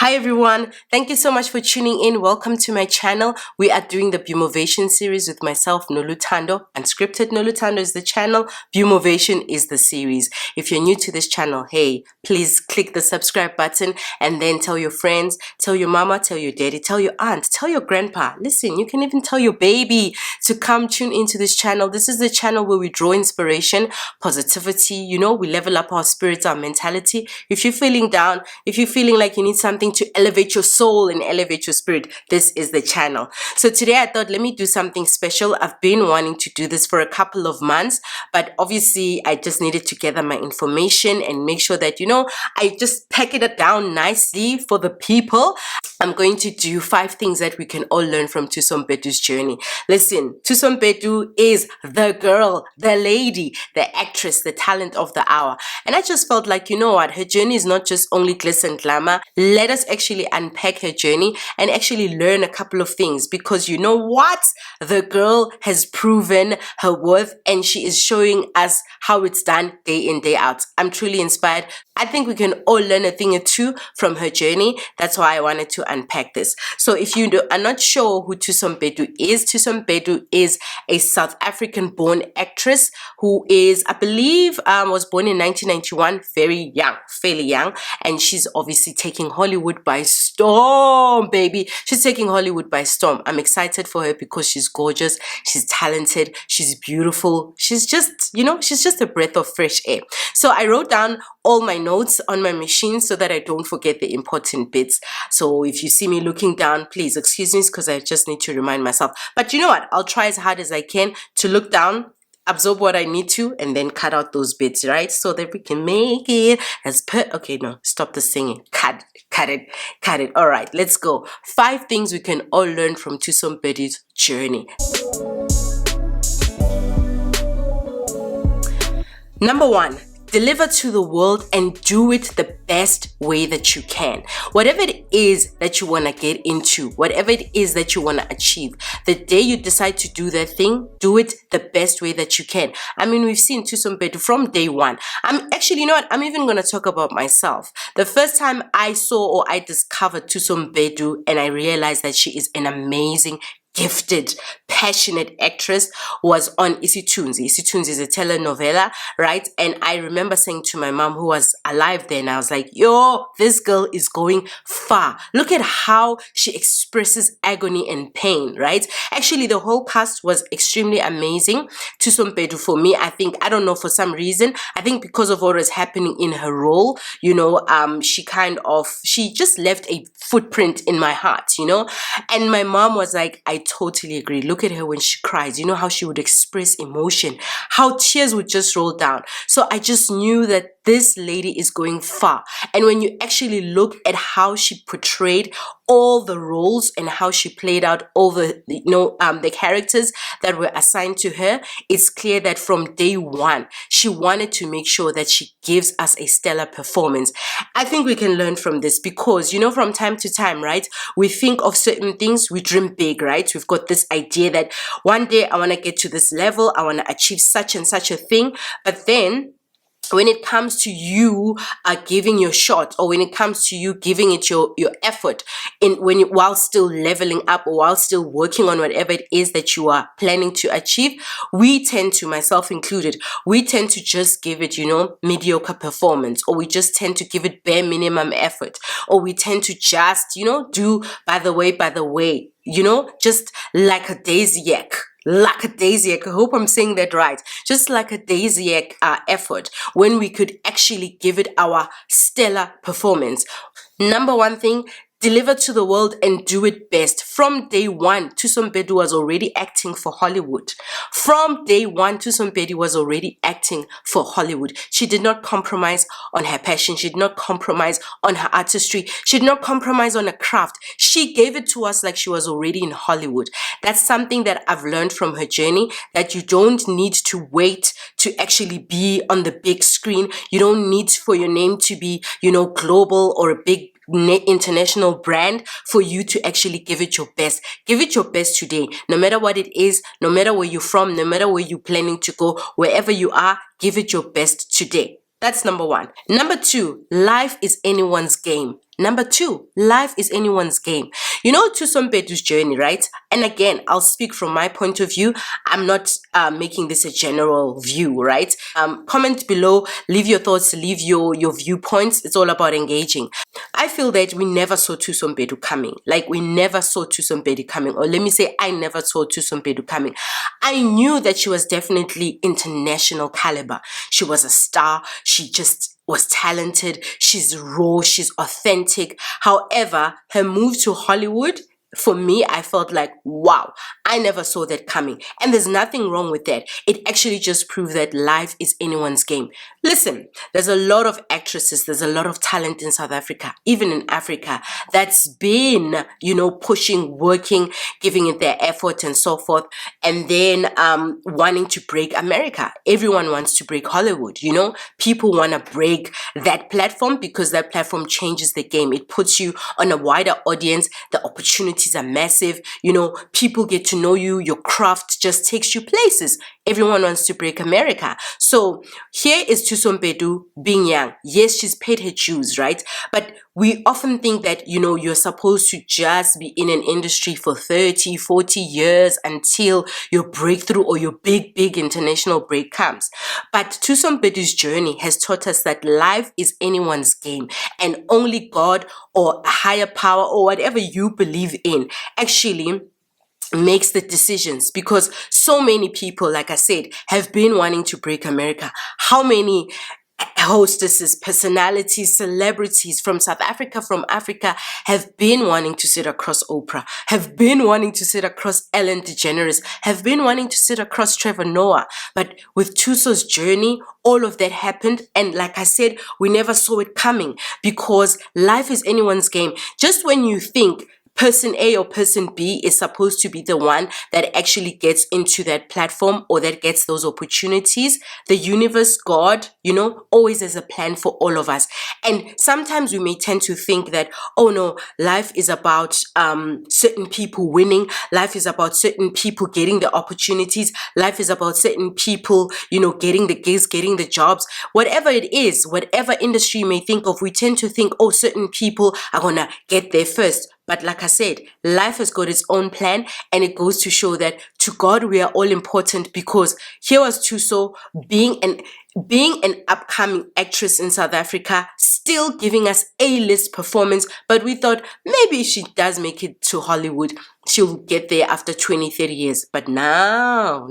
Hi everyone, thank you so much for tuning in. Welcome to my channel. We are doing the Bumovation series with myself, Nolutando. Unscripted Nolutando is the channel, Bumovation is the series. If you're new to this channel, hey, please click the subscribe button and then tell your friends, tell your mama, tell your daddy, tell your aunt, tell your grandpa. Listen, you can even tell your baby to come tune into this channel. This is the channel where we draw inspiration, positivity, we level up our spirits, our mentality. If you're feeling down, if you're feeling like you need something to elevate your soul and elevate your spirit, this is the channel. So today I thought, let me do something special. I've been wanting to do this for a couple of months, but obviously I just needed to gather my information and make sure that, I just pack it down nicely for the people. I'm going to do 5 things that we can all learn from Thuso Mbedu's journey. Listen, Thuso Mbedu is the girl, the lady, the actress, the talent of the hour. And I just felt like, her journey is not just only glitz and glamour. Let us actually unpack her journey and actually learn a couple of things, because you know what? The girl has proven her worth and she is showing us how it's done day in, day out. I'm truly inspired. I think we can all learn a thing or two from her journey. That's why I wanted to unpack this. So if you are not sure who Thuso Mbedu is a South African born actress who is, I believe, was born in 1991, very young, fairly young. And she's obviously taking Hollywood by storm, baby. She's taking Hollywood by storm. I'm excited for her because she's gorgeous, she's talented, she's beautiful. She's just, she's just a breath of fresh air. So I wrote down all my notes on my machine so that I don't forget the important bits. So if you see me looking down, please excuse me, because I just need to remind myself. But you know what? I'll try as hard as I can to look down, absorb what I need to, and then cut out those bits, right? So that we can make it as okay, no, stop the singing. Cut it. All right, let's go. 5 things we can all learn from Thuso Mbedu's journey. Number 1. Deliver to the world and do it the best way that you can. Whatever it is that you want to get into, whatever it is that you want to achieve, the day you decide to do that thing, do it the best way that you can. I mean, we've seen Thuso Mbedu from day one. I'm actually, I'm even going to talk about myself. The first time I saw or I discovered Thuso Mbedu and I realized that she is an amazing, gifted, passionate actress was on Isithunzi. Isithunzi is a telenovela, right? And I remember saying to my mom, who was alive then, I was like, yo, this girl is going far. Look at how she expresses agony and pain, right? Actually, the whole cast was extremely amazing. Thuso Mbedu, for me, I think, I don't know, for some reason, I think because of what was happening in her role, she just left a footprint in my heart, And my mom was like, I totally agree. Look at her when she cries. You know how she would express emotion, how tears would just roll down. So I just knew that this lady is going far. And when you actually look at how she portrayed all the roles and how she played out all the the characters that were assigned to her, it's clear that from day one she wanted to make sure that she gives us a stellar performance. I think we can learn from this because from time to time, right, we think of certain things, we dream big, right? We've got this idea that one day I want to get to this level, I want to achieve such and such a thing, but then when it comes to you giving your shot, or when it comes to you giving it your effort while still leveling up or while still working on whatever it is that you are planning to achieve, we tend to, myself included, we tend to just give it, mediocre performance, or we just tend to give it bare minimum effort, or we tend to just, do by the way, just like a daisy-yak. I hope I'm saying that right. Just like a daisy effort, when we could actually give it our stellar performance. Number 1 thing, deliver to the world and do it best. From day one, Thuso Mbedu was already acting for Hollywood. From day one, Thuso Mbedu was already acting for Hollywood. She did not compromise on her passion. She did not compromise on her artistry. She did not compromise on her craft. She gave it to us like she was already in Hollywood. That's something that I've learned from her journey, that you don't need to wait to actually be on the big screen. You don't need for your name to be, global or a big international brand for you to actually give it your best. Give it your best today, no matter what it is, no matter where you're from, no matter where you're planning to go, wherever you are, give it your best today. That's number one. Number two, life is anyone's game. Number 2, life is anyone's game. You know Thuso Mbedu's journey, right? And again, I'll speak from my point of view. I'm not making this a general view, right? Comment below, leave your thoughts, leave your viewpoints. It's all about engaging. I feel that we never saw Thuso Mbedu coming. Like, we never saw Thuso Mbedu coming. Or let me say, I never saw Thuso Mbedu coming. I knew that she was definitely international caliber. She was a star. She just was talented. She's raw. She's authentic. However, her move to Hollywood, for me, I felt like, wow, I never saw that coming. And there's nothing wrong with that. It actually just proved that life is anyone's game. Listen, there's a lot of actresses, there's a lot of talent in South Africa, even in Africa, that's been, pushing, working, giving it their effort and so forth, and then wanting to break America. Everyone wants to break Hollywood, People want to break that platform because that platform changes the game. It puts you on a wider audience. The opportunities are massive. People get to know you. Your craft just takes you places. Everyone wants to break America. So here is Thuso Mbedu being young. Yes, she's paid her dues, right? But we often think that, you're supposed to just be in an industry for 30, 40 years until your breakthrough or your big international break comes. But Thuso Mbedu's journey has taught us that life is anyone's game, and only God or a higher power or whatever you believe in actually makes the decisions, because so many people, like I said, have been wanting to break America. How many hostesses, personalities, celebrities from South Africa, from Africa, have been wanting to sit across Oprah, have been wanting to sit across Ellen DeGeneres, have been wanting to sit across Trevor Noah. But with Thuso's journey, all of that happened. And like I said, we never saw it coming, because life is anyone's game. Just when you think person A or person B is supposed to be the one that actually gets into that platform or that gets those opportunities, the universe, God, always has a plan for all of us. And sometimes we may tend to think that, oh no, life is about certain people winning. Life is about certain people getting the opportunities. Life is about certain people, getting the gigs, getting the jobs. Whatever it is, whatever industry you may think of, we tend to think, oh, certain people are gonna get there first. But like I said, life has got its own plan, and it goes to show that to God we are all important, because here was Thuso being an upcoming actress in South Africa, still giving us A-list performance, but we thought maybe if she does make it to Hollywood, she'll get there after 20, 30 years. But no.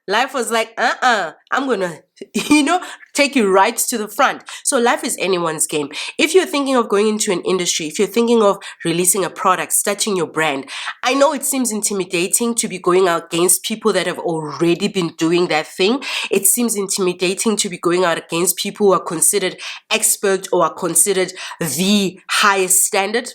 Life was like, I'm gonna, take you right to the front. So life is anyone's game. If you're thinking of going into an industry, if you're thinking of releasing a product, starting your brand, I know it seems intimidating to be going out against people that have already been doing that thing. It seems intimidating to be going out against people who are considered expert or are considered the highest standard.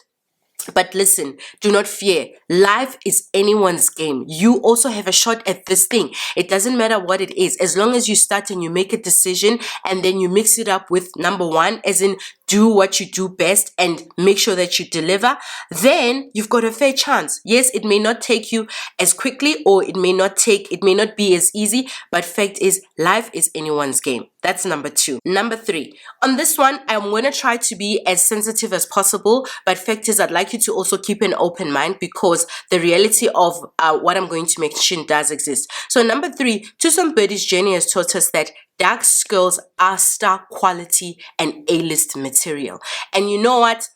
But listen, do not fear. Life is anyone's game. You also have a shot at this thing. It doesn't matter what it is. As long as you start and you make a decision, and then you mix it up with number one, as in do what you do best and make sure that you deliver, then you've got a fair chance. Yes, it may not take you as quickly, or it may not be as easy, but fact is, life is anyone's game. That's number 2. Number 3, on this one, I'm going to try to be as sensitive as possible, but fact is, I'd like you to also keep an open mind, because the reality of what I'm going to mention does exist. So number 3, Thuso Mbedu's journey has taught us that dark girls are star quality and A-list material. And you know what?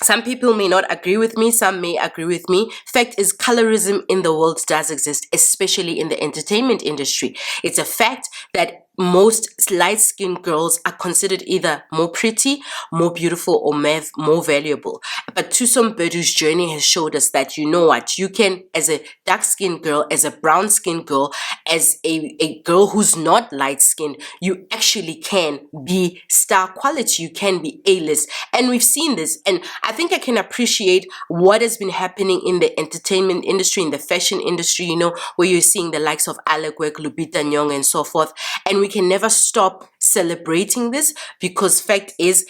Some people may not agree with me, some may agree with me. Fact is, colorism in the world does exist, especially in the entertainment industry. It's a fact that most light-skinned girls are considered either more pretty, more beautiful, or more valuable. But Thuso Mbedu's journey has showed us that, you know what, you can, as a dark-skinned girl, as a brown-skinned girl, as a girl who's not light-skinned, you actually can be star quality, you can be A-list. And we've seen this, and I think I can appreciate what has been happening in the entertainment industry, in the fashion industry, where you're seeing the likes of Alec Work, Lupita Nyong'o, and so forth. And we can never stop celebrating this, because fact is,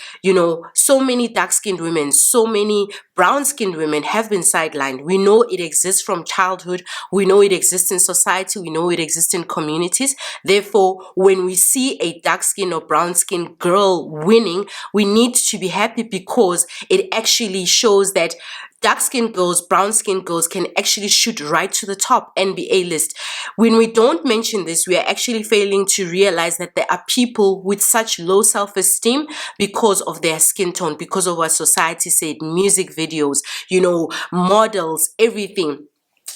so many dark-skinned women, so many brown-skinned women have been sidelined. We know it exists from childhood. We know it exists in society. We know it exists in communities. Therefore, when we see a dark-skinned or brown-skinned girl winning, we need to be happy, because it actually shows that dark-skinned girls, brown-skinned girls can actually shoot right to the top and be A-list. When we don't mention this, we are actually failing to realize that there are people with such low self-esteem because of their skin tone, because of what society said, music videos, models, everything.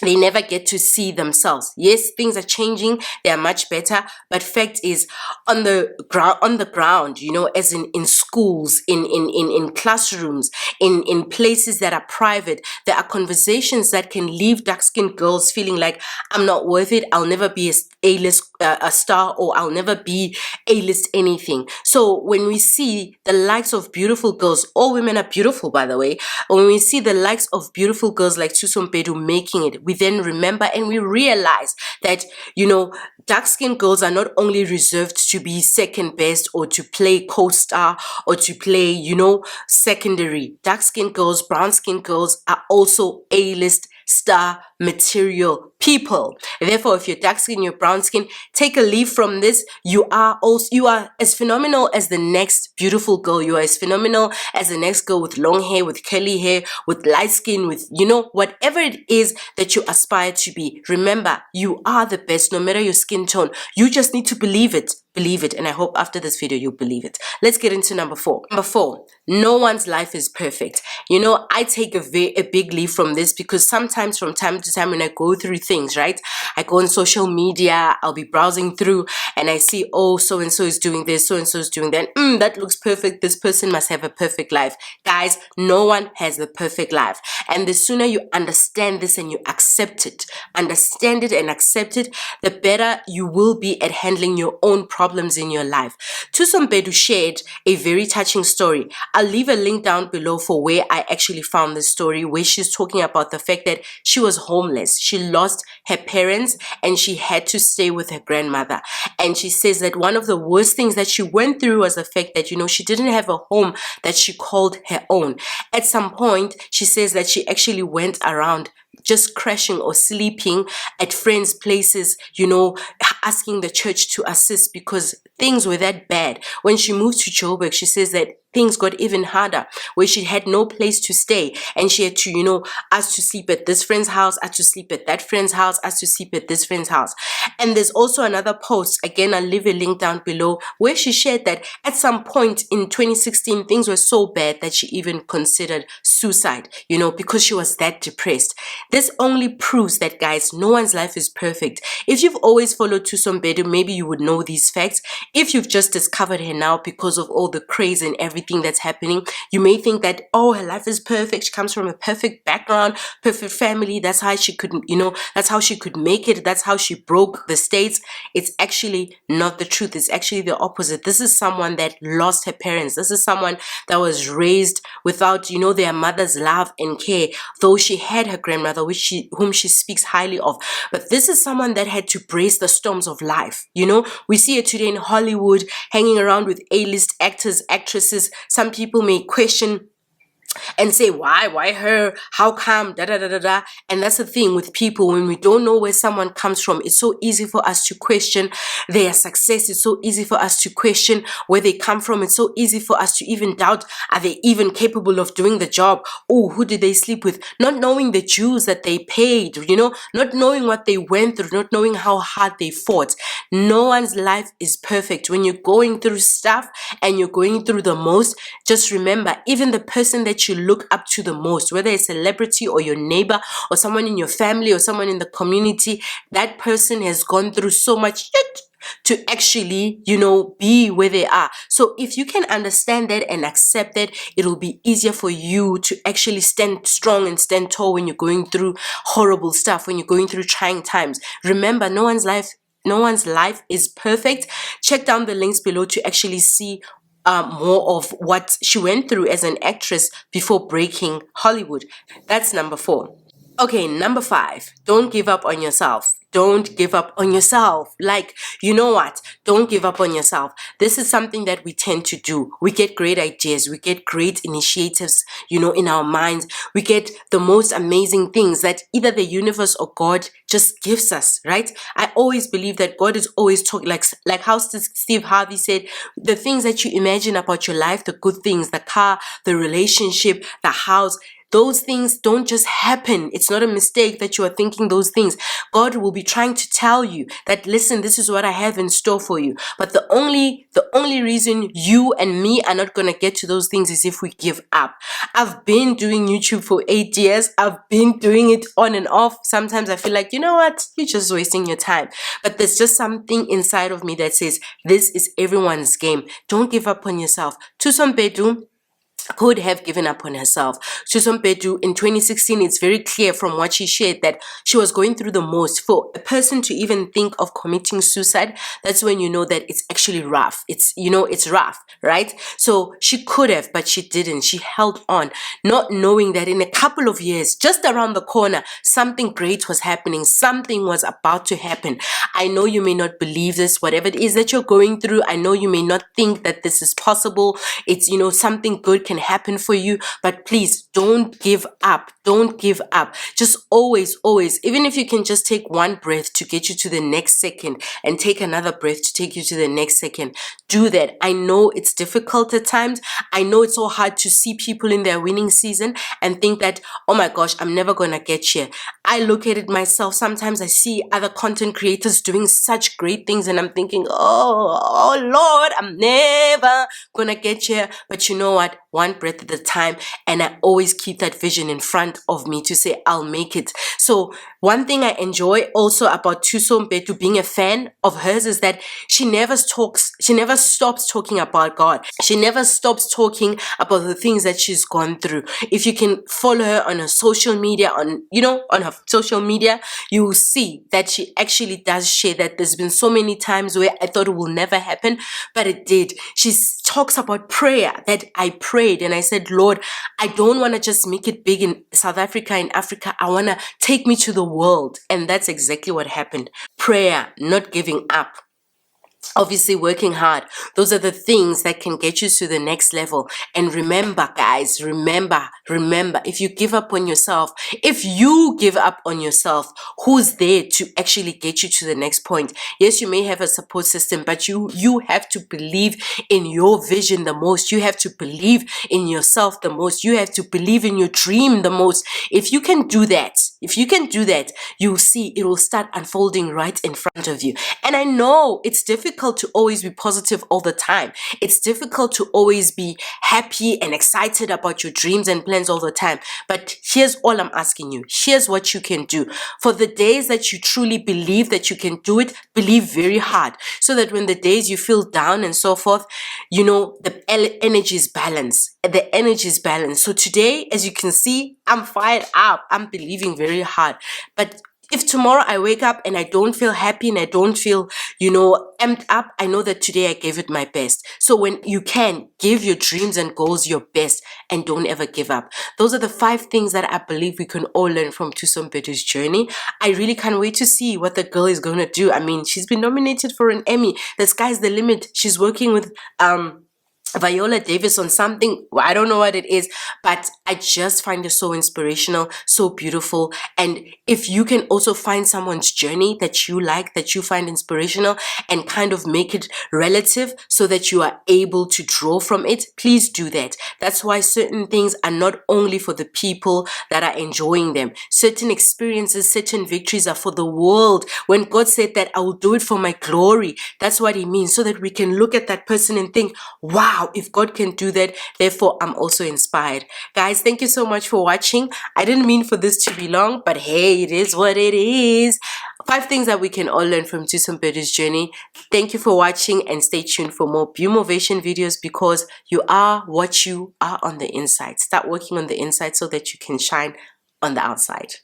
They never get to see themselves. Yes, things are changing. They are much better. But fact is, on the ground, as in schools, in classrooms, in places that are private, there are conversations that can leave dark-skinned girls feeling like, I'm not worth it. I'll never be A-list a star, or I'll never be A-list anything. So when we see the likes of beautiful girls, all women are beautiful, by the way. When we see the likes of beautiful girls like Thuso Mbedu making it, we then remember and we realize that, dark-skinned girls are not only reserved to be second best or to play co-star or to play, secondary. Dark-skinned girls, brown-skinned girls are also A-list star material people. Therefore, if you're dark skin, you're brown skin, take a leaf from this. You are as phenomenal as the next beautiful girl. You are as phenomenal as the next girl with long hair, with curly hair, with light skin, with whatever it is that you aspire to be. Remember, you are the best, no matter your skin tone. You just need to believe it. Believe it, and I hope after this video you believe it. Let's get into number 4. Number 4, no one's life is perfect. I take a big leap from this, because sometimes from time to time when I go through things, right, I go on social media, I'll be browsing through and I see, oh, so and so is doing this, so and so is doing that, that looks perfect, this person must have a perfect life. Guys, no one has the perfect life, and the sooner you understand this and you accept it, understand it and accept it, the better you will be at handling your own problems in your life. Thuso Mbedu shared a very touching story. I'll leave a link down below for where I actually found this story, where she's talking about the fact that she was homeless. She lost her parents and she had to stay with her grandmother. And she says that one of the worst things that she went through was the fact that, she didn't have a home that she called her own. At some point, she says that she actually went around just crashing or sleeping at friends' places, asking the church to assist because things were that bad. When she moved to Joburg, she says that things got even harder, where she had no place to stay and she had to, ask to sleep at this friend's house, ask to sleep at that friend's house, ask to sleep at this friend's house. And there's also another post, again, I'll leave a link down below, where she shared that at some point in 2016, things were so bad that she even considered suicide, because she was that depressed. This only proves that, guys, no one's life is perfect. If you've always followed Thuso Mbedu, maybe you would know these facts. If you've just discovered her now because of all the craze and everything that's happening, you may think that, oh, her life is perfect. She comes from a perfect background, perfect family. That's how she could, that's how she could make it. That's how she broke the States. It's actually not the truth. It's actually the opposite. This is someone that lost her parents. This is someone that was raised without, their mother's love and care, though she had her grandmother, whom she speaks highly of. But this is someone that had to brace the storms of life. We see it today in Hollywood, hanging around with A-list actors, actresses. Some people may question and say, why her, how come, da da da da da. And that's the thing with people, when we don't know where someone comes from, it's so easy for us to question their success. It's so easy for us to question where they come from. It's so easy for us to even doubt, are they even capable of doing the job? Oh, who did they sleep with? Not knowing the dues that they paid, not knowing what they went through, not knowing how hard they fought. No one's life is perfect. When you're going through stuff and you're going through the most, just remember, even the person that you look up to the most, whether it's a celebrity or your neighbor or someone in your family or someone in the community, that person has gone through so much shit to actually, be where they are. So if you can understand that and accept that, it'll be easier for you to actually stand strong and stand tall when you're going through horrible stuff, when you're going through trying times. Remember, no one's life is perfect. Check down the links below to actually see more of what she went through as an actress before breaking Hollywood. That's number 4. Okay, number 5, don't give up on yourself. don't give up on yourself. Like, you know what? Don't give up on yourself. This is something that we tend to do. We get great ideas. We get great initiatives, in our minds. We get the most amazing things that either the universe or God just gives us, right? I always believe that God is always talking, like how Steve Harvey said, the things that you imagine about your life, the good things, the car, the relationship, the house, those things don't just happen. It's not a mistake that you are thinking those things. God will be trying to tell you that, listen, this is what I have in store for you. But the only reason you and me are not going to get to those things is if we give up. I've been doing YouTube for 8 years. I've been doing it on and off. Sometimes I feel like, you know what? You're just wasting your time. But there's just something inside of me that says, this is everyone's game. Don't give up on yourself. Thuso Mbedu could have given up on herself. Thuso Mbedu in 2016, it's very clear from what she shared that she was going through the most. For a person to even think of committing suicide, that's when you know that it's actually rough. It's rough, right? So she could have, but she didn't. She held on, not knowing that in a couple of years, just around the corner, something great was happening. Something was about to happen. I know you may not believe this, whatever it is that you're going through. I know you may not think that this is possible. It's, something good can happen for you, but please don't give up. Don't give up. Just always, even if you can just take one breath to get you to the next second and take another breath to take you to the next second, do that. I know it's difficult at times. I know it's so hard to see people in their winning season and think that, oh my gosh, I'm never gonna get here. I look at it myself. Sometimes I see other content creators doing such great things and I'm thinking, oh Lord, I'm never gonna get here. But you know what? One breath at a time, and I always keep that vision in front of me to say I'll make it. So one thing I enjoy also about Thuso Mbedu, being a fan of hers, is that she never stops talking about God. She never stops talking about the things that she's gone through. If you can follow her on her social media, on her social media, you will see that she actually does share that there's been so many times where I thought it will never happen, but it did. She talks about prayer, that I prayed and I said, Lord, I don't want to just make it big in South Africa, in Africa. I want to take me to the world. And that's exactly what happened. Prayer, not giving up. Obviously working hard. Those are the things that can get you to the next level. And remember, guys, remember, if you give up on yourself, who's there to actually get you to the next point? Yes, you may have a support system, but you have to believe in your vision the most. You have to believe in yourself the most. You have to believe in your dream the most. If you can do that, you'll see it will start unfolding right in front of you. And I know it's difficult to always be positive all the time. It's difficult to always be happy and excited about your dreams and plans all the time. But here's all I'm asking you. Here's what you can do. For the days that you truly believe that you can do it, believe very hard. So that when the days you feel down and so forth, the energy is balanced. The energy is balanced. So today, as you can see, I'm fired up. I'm believing very hard. But if tomorrow I wake up and I don't feel happy and I don't feel, amped up, I know that today I gave it my best. So when you can, give your dreams and goals your best and don't ever give up. Those are the 5 things that I believe we can all learn from Thuso Mbedu's journey. I really can't wait to see what the girl is going to do. I mean, she's been nominated for an Emmy. The sky's the limit. She's working with Viola Davis on something, I don't know what it is, but I just find it so inspirational, so beautiful. And if you can also find someone's journey that you like, that you find inspirational, and kind of make it relative so that you are able to draw from it, please do that. That's why certain things are not only for the people that are enjoying them. Certain experiences, certain victories are for the world. When God said that I will do it for my glory, that's what He means, so that we can look at that person and think, wow, if God can do that, therefore I'm also inspired. Guys, thank you so much for watching. I didn't mean for this to be long, but hey, it is what it is. 5 things that we can all learn from Thuso Mbedu's journey. Thank you for watching and stay tuned for more Beaumovation videos, because you are what you are on the inside. Start working on the inside so that you can shine on the outside.